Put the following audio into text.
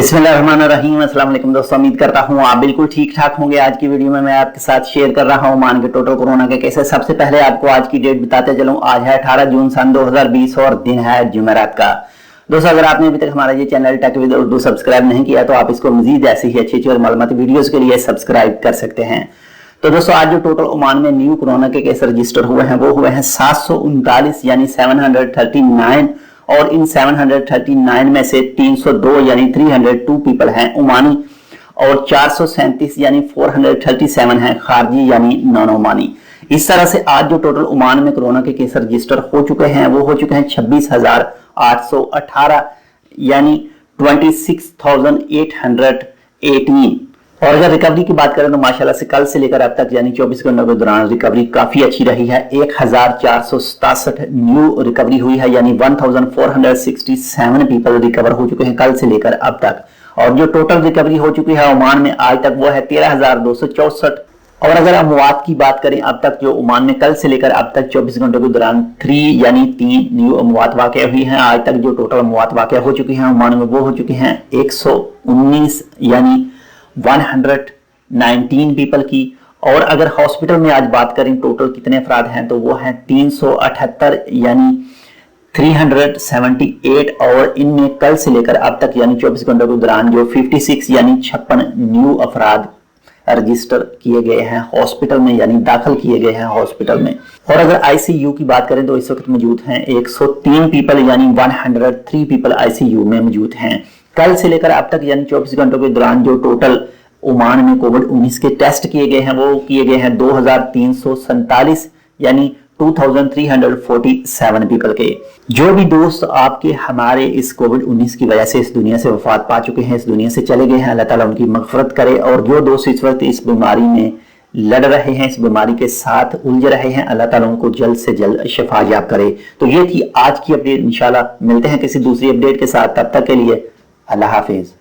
बिस्मिल्लाहिर्रहमानिर्रहीम। अस्सलाम वालेकुम दोस्तों, उम्मीद करता हूँ आप बिल्कुल ठीक ठाक होंगे। आज की वीडियो में मैं आपके साथ शेयर कर रहा हूँ ओमान के टोटल कोरोना के केसेस। सबसे पहले आपको आज की डेट बताते चलूँ। आज है 18 जून सन 2020 और दिन है जुमेरात का। दोस्तों, अगर आपने अभी तक हमारा ये channel tech with Urdu subscribe नहीं किया तो आप इसको मजीद ऐसी ही अच्छी और मालूमाती वीडियोस के लिए सब्सक्राइब कर सकते हैं। तो दोस्तों, आज जो टोटल ओमान में न्यू कोरोना के केस रजिस्टर हुए हैं वो हुए हैं 739 यानी 739, और इन 739 में से 302 यानी 302 पीपल हैं ओमानी, और 437 यानी 437 हैं खारजी यानी नॉन ओमानी। इस तरह से आज जो टोटल ओमान में कोरोना के केस रजिस्टर हो चुके हैं वो हो चुके हैं 26,818 यानी 26,818। और अगर रिकवरी की बात करें तो माशाल्लाह से कल से लेकर अब तक यानी 24 घंटों के दौरान रिकवरी काफी अच्छी रही है। 1467 न्यू रिकवरी हुई है यानी 1467 पीपल रिकवर हो चुके हैं कल से लेकर अब तक। और जो टोटल रिकवरी हो चुकी है ओमान में आज तक वो है 13,264। और अगर अमवात की बात करें अब तक जो ओमान में कल से लेकर अब तक 24 घंटों के दौरान 3 न्यू अमवात वाक़या हुई हैं। आज तक जो टोटल अमवात वाक़या हो चुकी हैं ओमान में वो हो चुकी हैं 119 यानी 119 पीपल की। और अगर हॉस्पिटल में आज बात करें टोटल कितने अफराद हैं तो वो हैं 378 यानी 378। और इनमें कल से लेकर अब तक यानी 24 घंटों के दौरान जो 56 यानी 56 न्यू अफराद रजिस्टर किए गए हैं हॉस्पिटल में यानी दाखिल किए गए हैं हॉस्पिटल में। और अगर आईसीयू की बात करें तो इस वक्त मौजूद हैं 103 पीपल यानी 103 पीपल आईसीयू में मौजूद हैं। कल से लेकर अब तक यानी 24 घंटों के दौरान जो टोटल ओमान में कोविड-19 के टेस्ट किए गए हैं वो किए गए हैं 2347 यानी 2347 पीपल के। जो भी दोस्त आपके हमारे इस कोविड-19 की वजह से इस दुनिया से वफात पा चुके हैं, इस दुनिया से चले गए हैं, अल्लाह ताला उनकी मगफरत करे। और जो दोस्त इस वक्त इस बीमारी में लड़ रहे हैं, इस बीमारी के साथ उलझ रहे हैं, अल्लाह ताला उनको जल्द से जल्द शिफा याब करे। तो ये थी आज की अपडेट। इंशाल्लाह मिलते हैं किसी दूसरी अपडेट के साथ, तब तक के लिए अल्लाह हाफिज।